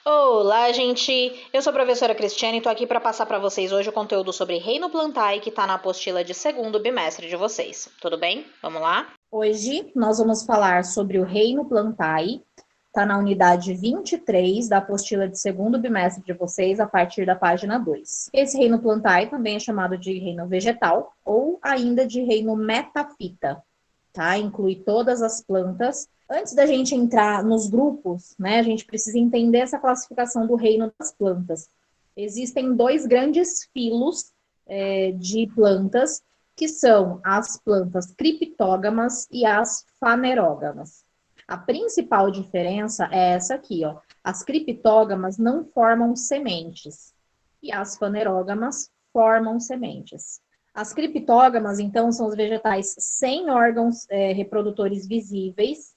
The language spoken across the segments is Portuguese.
Olá, gente! Eu sou a professora Cristiane e tô aqui para passar para vocês hoje o conteúdo sobre Reino Plantae que tá na apostila de segundo bimestre de vocês. Tudo bem? Vamos lá? Hoje nós vamos falar sobre o Reino Plantae, está na unidade 23 da apostila de segundo bimestre de vocês, a partir da página 2. Esse Reino Plantae também é chamado de reino vegetal ou ainda de reino metafita, tá? Inclui todas as plantas. Antes da gente entrar nos grupos, né, a gente precisa entender essa classificação do reino das plantas. Existem dois grandes filos de plantas, que são as plantas criptógamas e as fanerógamas. A principal diferença é essa aqui, ó. As criptógamas não formam sementes e as fanerógamas formam sementes. As criptógamas, então, são os vegetais sem órgãos reprodutores visíveis,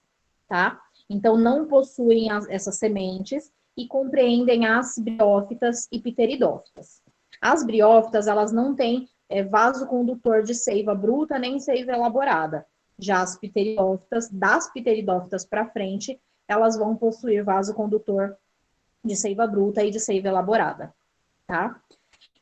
tá? Então, não possuem essas sementes e compreendem as briófitas e pteridófitas. As briófitas, elas não têm vaso condutor de seiva bruta nem seiva elaborada. Já as pteridófitas, das pteridófitas para frente, elas vão possuir vaso condutor de seiva bruta e de seiva elaborada, tá?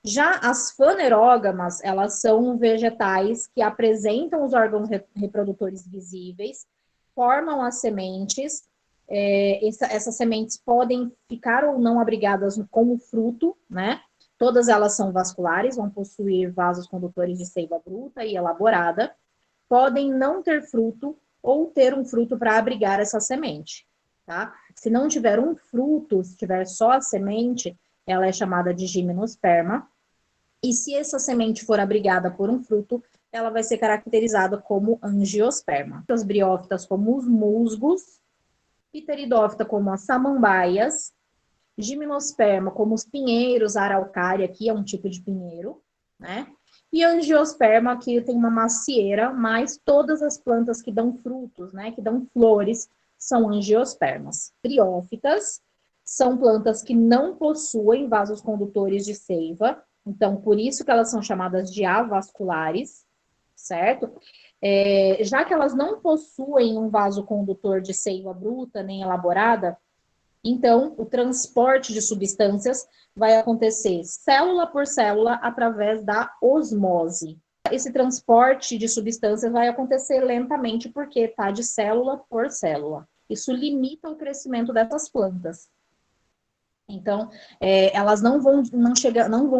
Já as fanerógamas, elas são vegetais que apresentam os órgãos reprodutores visíveis, formam as sementes, essas sementes podem ficar ou não abrigadas como fruto, né? Todas elas são vasculares, vão possuir vasos condutores de seiva bruta e elaborada, podem não ter fruto ou ter um fruto para abrigar essa semente, tá? Se não tiver um fruto, se tiver só a semente, ela é chamada de gimnosperma, e se essa semente for abrigada por um fruto, ela vai ser caracterizada como angiosperma. As briófitas como os musgos, pteridófita como as samambaias, gimnosperma como os pinheiros, a araucária, aqui é um tipo de pinheiro, né? E angiosperma, aqui tem uma macieira, mas todas as plantas que dão frutos, né, que dão flores, são angiospermas. Briófitas são plantas que não possuem vasos condutores de seiva, então por isso que elas são chamadas de avasculares, certo? Já que elas não possuem um vaso condutor de seiva bruta nem elaborada, então, o transporte de substâncias vai acontecer célula por célula através da osmose. Esse transporte de substâncias vai acontecer lentamente porque está de célula por célula. Isso limita o crescimento dessas plantas. Então, elas não vão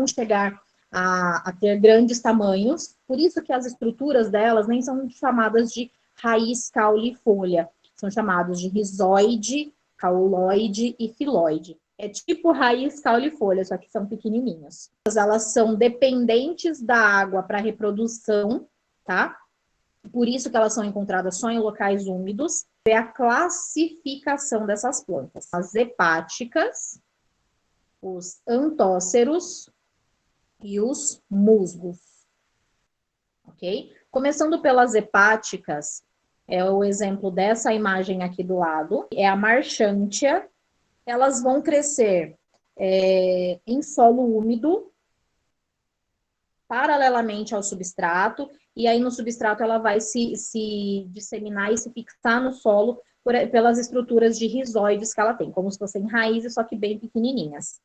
chegar a ter grandes tamanhos, por isso que as estruturas delas nem são chamadas de raiz, caule e folha, são chamados de rizoide, cauloide e filoide. É tipo raiz, caule e folha, só que são pequenininhos. Elas são dependentes da água para reprodução, tá? Por isso que elas são encontradas só em locais úmidos. É a classificação dessas plantas. As hepáticas, os antóceros e os musgos, ok? Começando pelas hepáticas, é o exemplo dessa imagem aqui do lado, é a marchantia. Elas vão crescer em solo úmido, paralelamente ao substrato, e aí no substrato ela vai se disseminar e se fixar no solo pelas estruturas de rizoides que ela tem, como se fossem raízes, só que bem pequenininhas,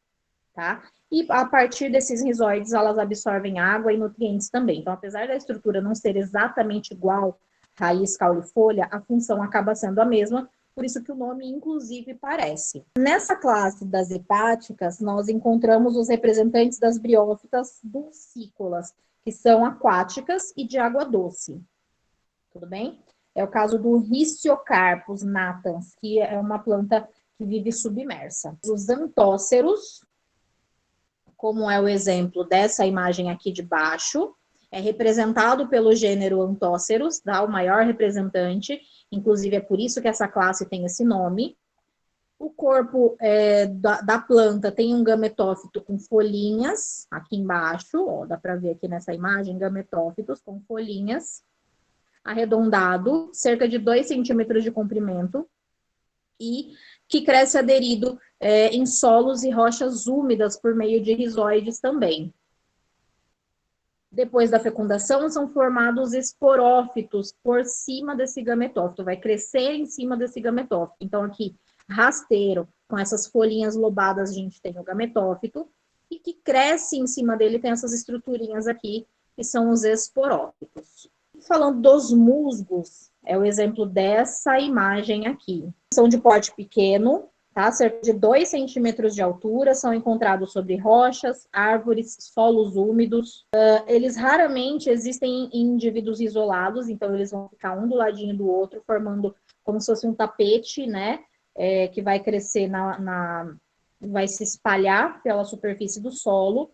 tá? E a partir desses rizoides, elas absorvem água e nutrientes também. Então, apesar da estrutura não ser exatamente igual raiz, caule e folha, a função acaba sendo a mesma, por isso que o nome, inclusive, parece. Nessa classe das hepáticas, nós encontramos os representantes das briófitas dulcícolas, que são aquáticas e de água doce. Tudo bem? É o caso do Rhiziocarpus natans, que é uma planta que vive submersa. Os antóceros, como é o exemplo dessa imagem aqui de baixo, é representado pelo gênero Antóceros, tá? O maior representante, inclusive é por isso que essa classe tem esse nome. O corpo da planta tem um gametófito com folhinhas, aqui embaixo, ó, dá para ver aqui nessa imagem, gametófitos com folhinhas, arredondado, cerca de 2 centímetros de comprimento, e que cresce aderido em solos e rochas úmidas por meio de rizoides também. Depois da fecundação, são formados esporófitos por cima desse gametófito, vai crescer em cima desse gametófito. Então, aqui, rasteiro, com essas folhinhas lobadas, a gente tem o gametófito, e que cresce em cima dele tem essas estruturinhas aqui, que são os esporófitos. Falando dos musgos, é o exemplo dessa imagem aqui. São de porte pequeno, tá? Cerca de 2 centímetros de altura, são encontrados sobre rochas, árvores, solos úmidos. Eles raramente existem em indivíduos isolados, então eles vão ficar um do ladinho do outro, formando como se fosse um tapete, né? Que vai crescer vai se espalhar pela superfície do solo.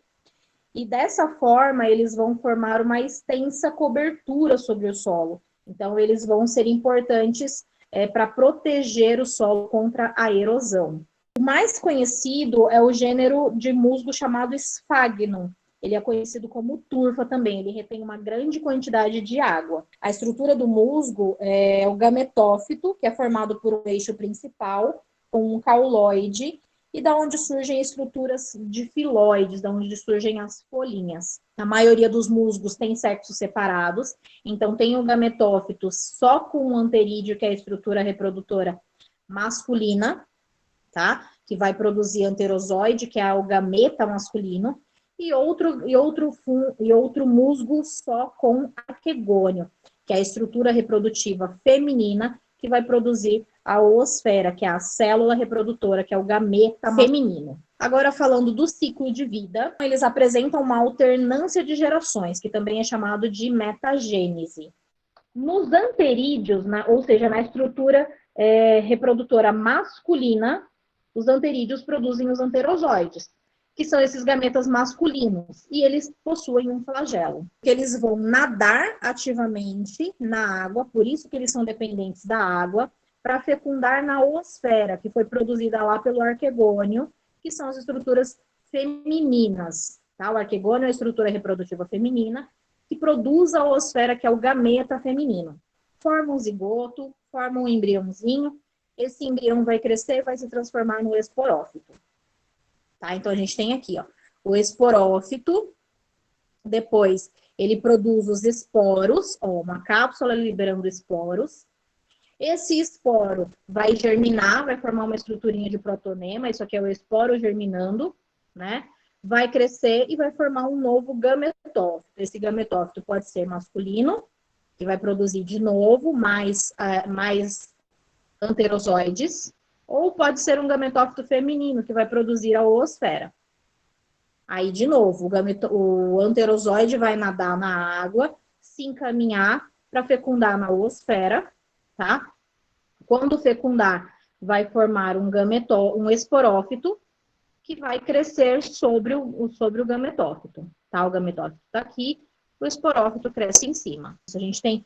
E dessa forma, eles vão formar uma extensa cobertura sobre o solo. Então, eles vão ser importantes para proteger o solo contra a erosão. O mais conhecido é o gênero de musgo chamado Sphagnum. Ele é conhecido como turfa também, ele retém uma grande quantidade de água. A estrutura do musgo é o gametófito, que é formado por um eixo principal, com um cauloide, e da onde surgem estruturas de filóides, da onde surgem as folhinhas. A maioria dos musgos tem sexos separados, então tem o gametófito só com o anterídeo, que é a estrutura reprodutora masculina, tá? Que vai produzir anterozoide, que é o gameta masculino, e outro musgo só com arquegônio, que é a estrutura reprodutiva feminina, que vai produzir a oosfera, que é a célula reprodutora, que é o gameta feminino. Agora, falando do ciclo de vida, eles apresentam uma alternância de gerações, que também é chamado de metagênese. Nos anterídeos, ou seja, na estrutura reprodutora masculina, os anterídeos produzem os anterozoides, que são esses gametas masculinos, e eles possuem um flagelo. Eles vão nadar ativamente na água, por isso que eles são dependentes da água, para fecundar na oosfera, que foi produzida lá pelo arquegônio, que são as estruturas femininas. Tá? O arquegônio é a estrutura reprodutiva feminina, que produz a oosfera, que é o gameta feminino. Forma um zigoto, forma um embriãozinho, esse embrião vai crescer e vai se transformar no esporófito. Tá? Então, a gente tem aqui, ó, o esporófito, depois ele produz os esporos, ó, uma cápsula liberando esporos. Esse esporo vai germinar, vai formar uma estruturinha de protonema, isso aqui é o esporo germinando, né? Vai crescer e vai formar um novo gametófito. Esse gametófito pode ser masculino, que vai produzir de novo mais anterozoides, ou pode ser um gametófito feminino, que vai produzir a oosfera. Aí, de novo, o anterozoide vai nadar na água, se encaminhar para fecundar na oosfera, tá? Quando fecundar, vai formar um esporófito, que vai crescer sobre o gametófito, tá? O gametófito está aqui, o esporófito cresce em cima. A gente tem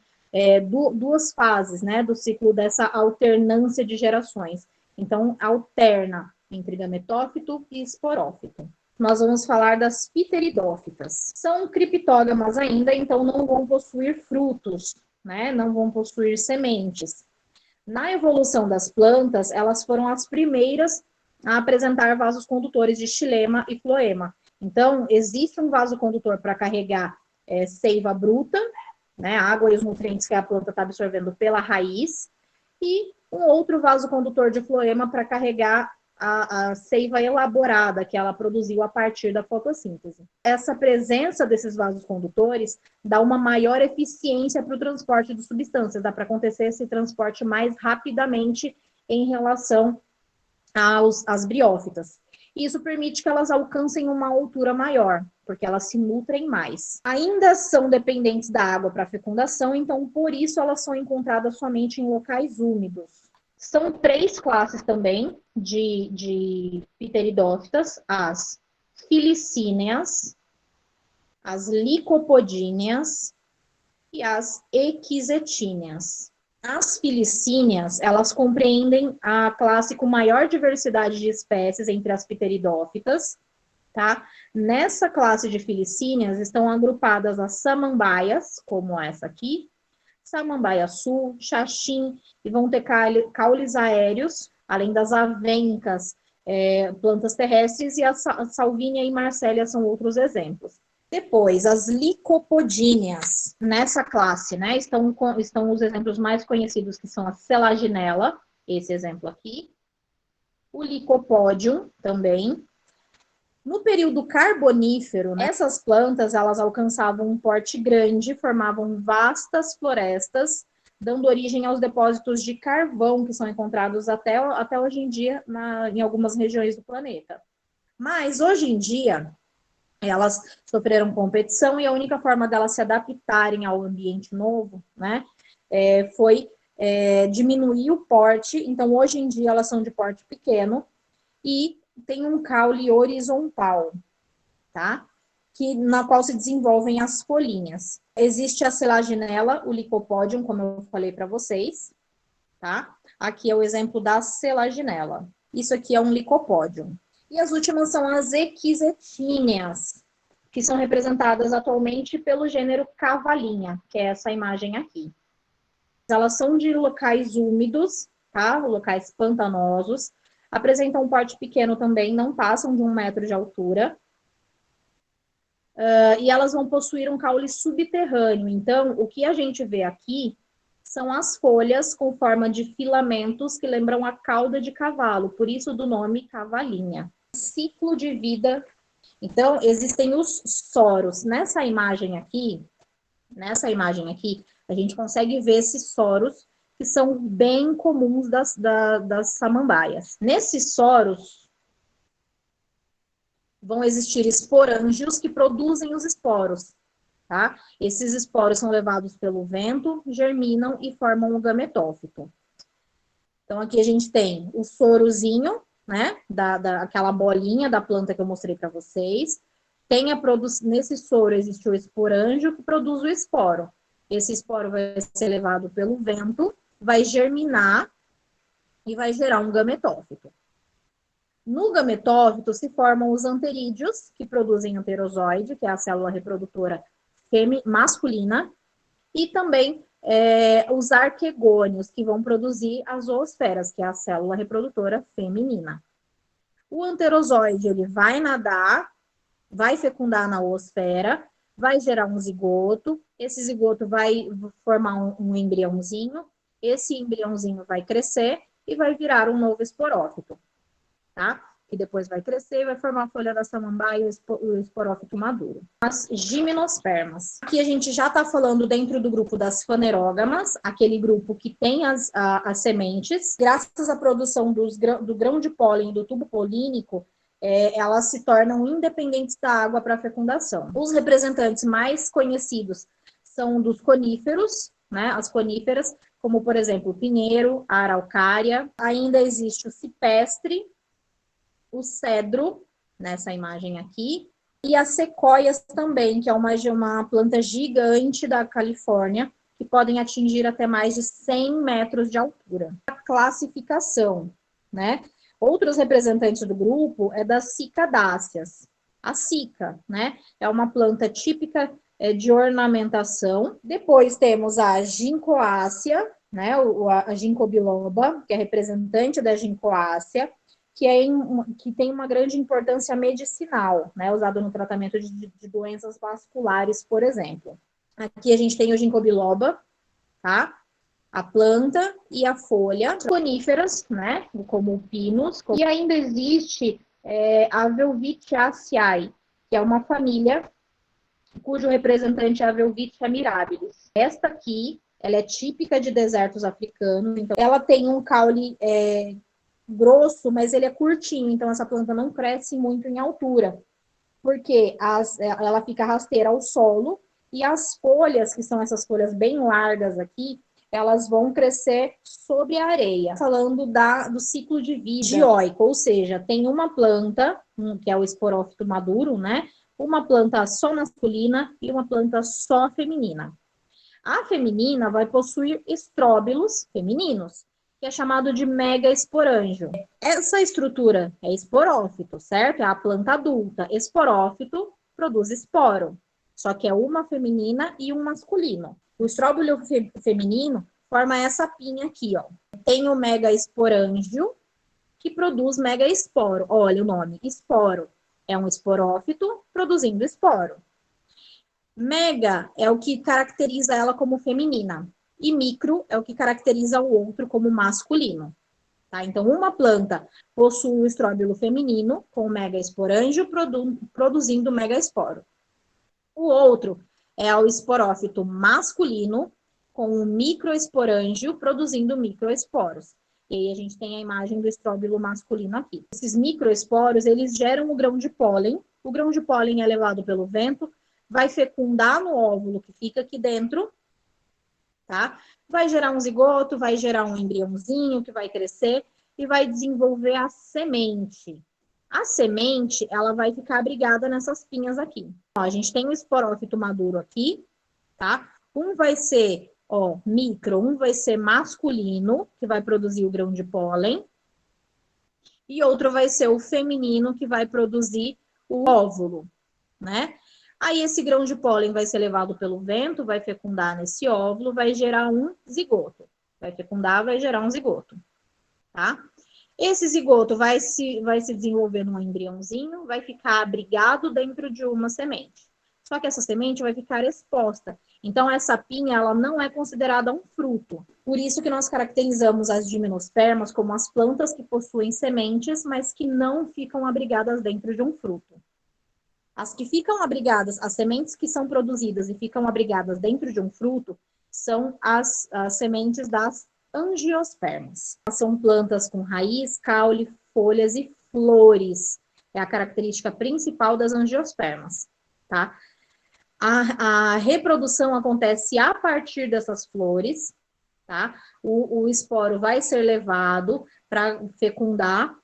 duas fases, né, do ciclo dessa alternância de gerações. Então, alterna entre gametófito e esporófito. Nós vamos falar das pteridófitas. São criptógamas ainda, então não vão possuir frutos, né? Não vão possuir sementes. Na evolução das plantas, elas foram as primeiras a apresentar vasos condutores de xilema e floema. Então, existe um vaso condutor para carregar seiva bruta, né? A água e os nutrientes que a planta está absorvendo pela raiz, e um outro vaso condutor de floema para carregar a seiva elaborada que ela produziu a partir da fotossíntese. Essa presença desses vasos condutores dá uma maior eficiência para o transporte de substâncias, dá para acontecer esse transporte mais rapidamente em relação às briófitas. Isso permite que elas alcancem uma altura maior, porque elas se nutrem mais. Ainda são dependentes da água para fecundação, então por isso elas são encontradas somente em locais úmidos. São 3 classes também de pteridófitas: as filicíneas, as licopodíneas e as equisetíneas. As filicíneas, elas compreendem a classe com maior diversidade de espécies entre as pteridófitas, tá? Nessa classe de filicíneas estão agrupadas as samambaias, como essa aqui, samambaia sul, xaxim, e vão ter caules aéreos, além das avencas, plantas terrestres, e a salvínia e marcélia são outros exemplos. Depois, as licopodíneas, nessa classe, né, estão os exemplos mais conhecidos, que são a selaginella, esse exemplo aqui, o Lycopodium também. No período carbonífero, né, essas plantas elas alcançavam um porte grande, formavam vastas florestas, dando origem aos depósitos de carvão que são encontrados até hoje em dia em algumas regiões do planeta. Mas hoje em dia elas sofreram competição e a única forma delas se adaptarem ao ambiente novo, né, foi diminuir o porte. Então, hoje em dia, elas são de porte pequeno e tem um caule horizontal, tá? Na qual se desenvolvem as folhinhas. Existe a selaginela, o Lycopodium, como eu falei para vocês, tá? Aqui é o exemplo da selaginela. Isso aqui é um Lycopodium. E as últimas são as equisetíneas, que são representadas atualmente pelo gênero cavalinha, que é essa imagem aqui. Elas são de locais úmidos, tá? Locais pantanosos. Apresentam um porte pequeno também, não passam de 1 metro de altura. E elas vão possuir um caule subterrâneo. Então, o que a gente vê aqui são as folhas com forma de filamentos que lembram a cauda de cavalo, por isso do nome cavalinha. Ciclo de vida. Então, existem os soros. Nessa imagem aqui, a gente consegue ver esses soros que são bem comuns das samambaias. Nesses soros vão existir esporângios que produzem os esporos, tá? Esses esporos são levados pelo vento, germinam e formam o gametófito. Então, aqui a gente tem o sorozinho, né? Aquela bolinha da planta que eu mostrei para vocês. Nesse soro existe o esporângio que produz o esporo. Esse esporo vai ser levado pelo vento, vai germinar e vai gerar um gametófito. No gametófito se formam os anterídeos, que produzem anterozoide, que é a célula reprodutora masculina, e também os arquegônios, que vão produzir as zoosferas, que é a célula reprodutora feminina. O anterozoide, ele vai nadar, vai fecundar na oosfera, vai gerar um zigoto, esse zigoto vai formar um embriãozinho, esse embriãozinho vai crescer e vai virar um novo esporófito, tá? Que depois vai crescer e vai formar a folha da samambaia e o esporófito maduro. As gimnospermas. Aqui a gente já está falando dentro do grupo das fanerógamas, aquele grupo que tem as sementes. Graças à produção do grão de pólen do tubo polínico, elas se tornam independentes da água para fecundação. Os representantes mais conhecidos são dos coníferos, né? As coníferas, como por exemplo o pinheiro, a araucária. Ainda existe o cipestre, o cedro, nessa imagem aqui, e as sequoias também, que é uma planta gigante da Califórnia, que podem atingir até mais de 100 metros de altura. A classificação, né? Outros representantes do grupo é das cicadáceas. A cica, né? É uma planta típica de ornamentação. Depois temos a ginkgoácea, né? A ginkgo biloba, que é representante da ginkgoácea, que tem uma grande importância medicinal, né? Usado no tratamento de doenças vasculares, por exemplo. Aqui a gente tem o ginkgo biloba, tá? A planta e a folha, coníferas, né, como pinos, e ainda existe a Velvitiaceae, que é uma família cujo representante é a Velvitia mirabilis. Esta aqui, ela é típica de desertos africanos, então ela tem um caule grosso, mas ele é curtinho, então essa planta não cresce muito em altura, porque ela fica rasteira ao solo, e as folhas, que são essas folhas bem largas aqui, elas vão crescer sobre a areia. Falando do ciclo de vida dioico, ou seja, tem uma planta, que é o esporófito maduro, né? Uma planta só masculina e uma planta só feminina. A feminina vai possuir estróbilos femininos, que é chamado de megaesporângio. Essa estrutura é esporófito, certo? É a planta adulta. Esporófito produz esporo, só que é uma feminina e um masculino. O estróbilo feminino forma essa pinha aqui, ó. Tem o megaesporângio, que produz megaesporo. Olha o nome, esporo. É um esporófito produzindo esporo. Mega é o que caracteriza ela como feminina. E micro é o que caracteriza o outro como masculino. tá? Então, uma planta possui o estróbilo feminino com megaesporângio produzindo megaesporo. O outro é o esporófito masculino com o microesporângio produzindo microesporos. E aí a gente tem a imagem do estróbilo masculino aqui. Esses microesporos, eles geram o grão de pólen. O grão de pólen é levado pelo vento, vai fecundar no óvulo que fica aqui dentro, tá? Vai gerar um zigoto, vai gerar um embriãozinho que vai crescer e vai desenvolver a semente. A semente, ela vai ficar abrigada nessas pinhas aqui. Ó, a gente tem o esporófito maduro aqui, tá? Um vai ser, ó, micro, um vai ser masculino, que vai produzir o grão de pólen, e outro vai ser o feminino, que vai produzir o óvulo, né? Aí esse grão de pólen vai ser levado pelo vento, vai fecundar nesse óvulo, vai gerar um zigoto. Vai fecundar, vai gerar um zigoto, tá? Esse zigoto vai se desenvolver num embriãozinho, vai ficar abrigado dentro de uma semente. Só que essa semente vai ficar exposta. Então, essa pinha, ela não é considerada um fruto. Por isso que nós caracterizamos as gimnospermas como as plantas que possuem sementes, mas que não ficam abrigadas dentro de um fruto. As que ficam abrigadas, as sementes que são produzidas e ficam abrigadas dentro de um fruto, são as sementes das angiospermas. São plantas com raiz, caule, folhas e flores. É a característica principal das angiospermas, tá? A reprodução acontece a partir dessas flores, tá? O esporo vai ser levado para fecundar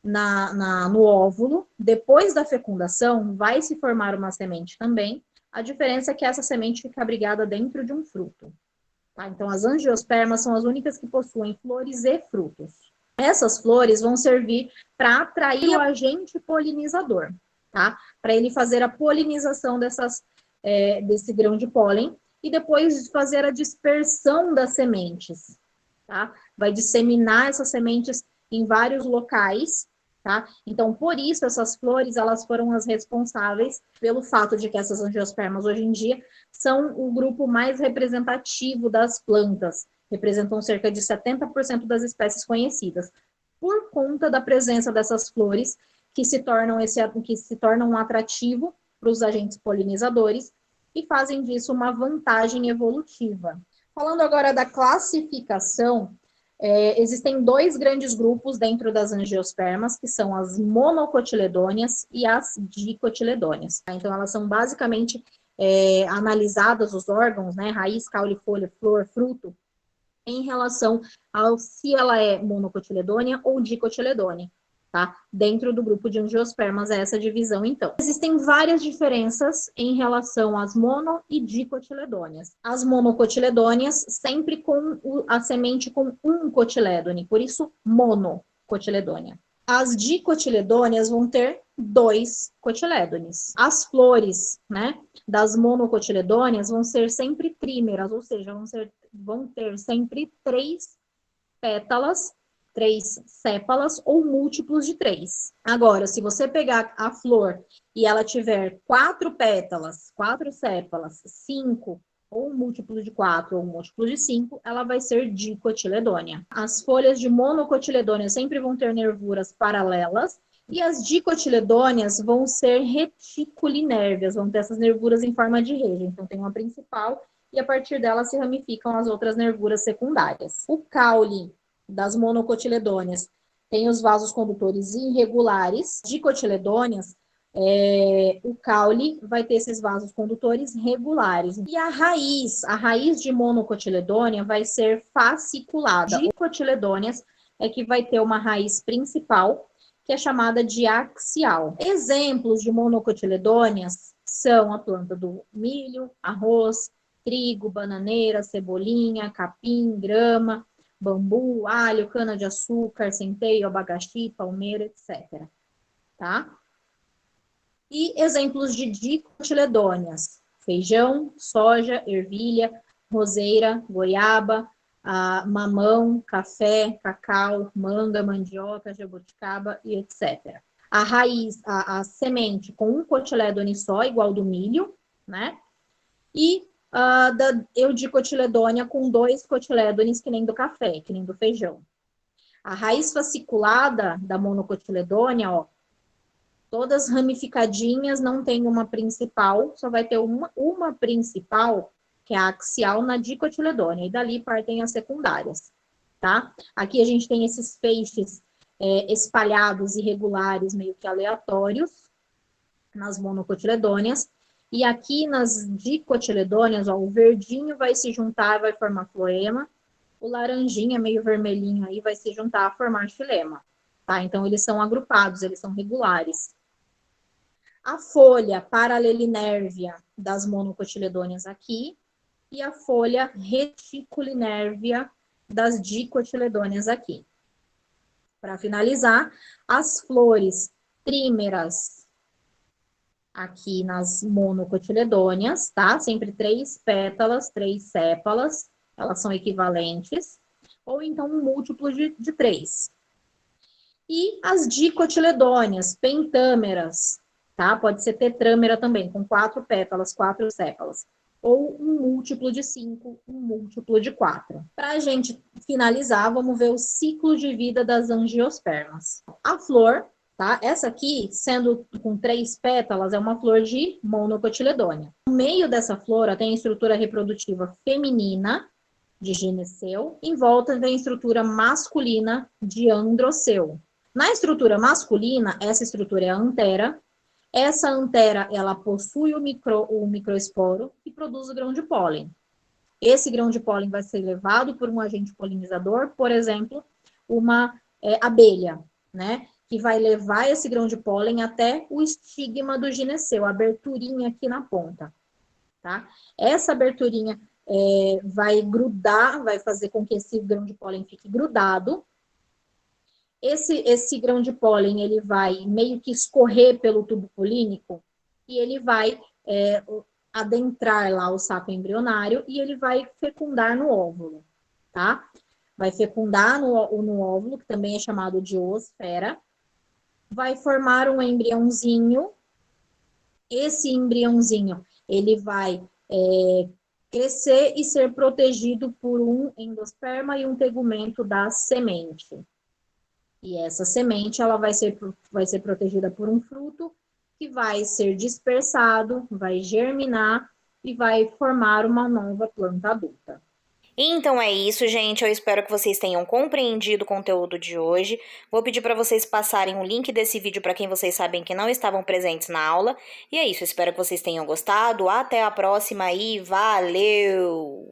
no óvulo. Depois da fecundação, vai se formar uma semente também. A diferença é que essa semente fica abrigada dentro de um fruto. Tá? Então, as angiospermas são as únicas que possuem flores e frutos. Essas flores vão servir para atrair o agente polinizador, tá? Para ele fazer a polinização desse grão de pólen e depois fazer a dispersão das sementes, tá? Vai disseminar essas sementes em vários locais, tá? Então, por isso, essas flores, elas foram as responsáveis pelo fato de que essas angiospermas, hoje em dia, são o grupo mais representativo das plantas. Representam cerca de 70% das espécies conhecidas, por conta da presença dessas flores que se tornam um atrativo para os agentes polinizadores e fazem disso uma vantagem evolutiva. Falando agora da classificação, existem dois grandes grupos dentro das angiospermas, que são as monocotiledôneas e as dicotiledôneas. Então, elas são basicamente analisadas, os órgãos, né, raiz, caule, folha, flor, fruto, em relação ao se ela é monocotiledônea ou dicotiledônea, tá? Dentro do grupo de angiospermas, é essa divisão, então. Existem várias diferenças em relação às mono e dicotiledôneas. As monocotiledôneas sempre com a semente com um cotilédone, por isso monocotiledônea. As dicotiledôneas vão ter 2 cotilédones. As flores, né, das monocotiledôneas vão ser sempre trímeras, ou seja, vão ter sempre 3 pétalas, 3 sépalas ou múltiplos de 3. Agora, se você pegar a flor e ela tiver 4 pétalas, 4 sépalas, 5 ou um múltiplo de 4 ou um múltiplo de 5, ela vai ser dicotiledônea. As folhas de monocotiledônea sempre vão ter nervuras paralelas e as dicotiledôneas vão ser reticulinérvias, vão ter essas nervuras em forma de rede. Então, tem uma principal e a partir dela se ramificam as outras nervuras secundárias. O caule das monocotiledôneas tem os vasos condutores irregulares. Dicotiledôneas, o caule vai ter esses vasos condutores regulares. E a raiz de monocotiledônea vai ser fasciculada. Dicotiledôneas é que vai ter uma raiz principal, que é chamada de axial. Exemplos de monocotiledôneas são a planta do milho, arroz, trigo, bananeira, cebolinha, capim, grama, bambu, alho, cana-de-açúcar, centeio, abacaxi, palmeira, etc. Tá? E exemplos de dicotiledôneas: feijão, soja, ervilha, roseira, goiaba, mamão, café, cacau, manga, mandioca, jabuticaba e etc. A raiz, a semente com um cotilédone só, igual do milho, né? E da eudicotiledônia com 2 cotilédones, que nem do café, que nem do feijão. A raiz fasciculada da monocotiledônea, ó, todas ramificadinhas, não tem uma principal, só vai ter uma principal, que é a axial na dicotiledônea, e dali partem as secundárias, tá? Aqui a gente tem esses feixes espalhados, irregulares, meio que aleatórios, nas monocotiledôneas, e aqui nas dicotiledôneas, ó, o verdinho vai se juntar, vai formar floema, o laranjinha, meio vermelhinho aí, vai se juntar a formar xilema, tá? Então, eles são agrupados, eles são regulares. A folha paralelinérvia das monocotiledôneas aqui, e a folha reticulinérvia das dicotiledôneas aqui. Para finalizar, as flores trímeras aqui nas monocotiledôneas, tá? Sempre 3 pétalas, 3 sépalas, elas são equivalentes, ou então um múltiplo de 3. E as dicotiledôneas, pentâmeras, tá? Pode ser tetrâmera também, com 4 pétalas, 4 sépalas. Ou um múltiplo de 5, um múltiplo de 4. Para a gente finalizar, vamos ver o ciclo de vida das angiospermas. A flor, tá? Essa aqui, sendo com 3 pétalas, é uma flor de monocotiledônea. No meio dessa flor, tem a estrutura reprodutiva feminina, de gineceu, em volta tem a estrutura masculina de androceu. Na estrutura masculina, essa estrutura é a antera. Essa antera, ela possui o microesporo que produz o grão de pólen. Esse grão de pólen vai ser levado por um agente polinizador, por exemplo, uma abelha, né? Que vai levar esse grão de pólen até o estigma do gineceu, a aberturinha aqui na ponta, tá? Essa aberturinha vai grudar, vai fazer com que esse grão de pólen fique grudado. Esse grão de pólen, ele vai meio que escorrer pelo tubo polínico e ele vai adentrar lá o saco embrionário e ele vai fecundar no óvulo, tá? Vai fecundar no óvulo, que também é chamado de oosfera, vai formar um embriãozinho. Esse embriãozinho, ele vai crescer e ser protegido por um endosperma e um tegumento da semente. E essa semente, ela vai ser protegida por um fruto que vai ser dispersado, vai germinar e vai formar uma nova planta adulta. Então é isso, gente. Eu espero que vocês tenham compreendido o conteúdo de hoje. Vou pedir para vocês passarem o link desse vídeo para quem vocês sabem que não estavam presentes na aula. E é isso, espero que vocês tenham gostado. Até a próxima e valeu!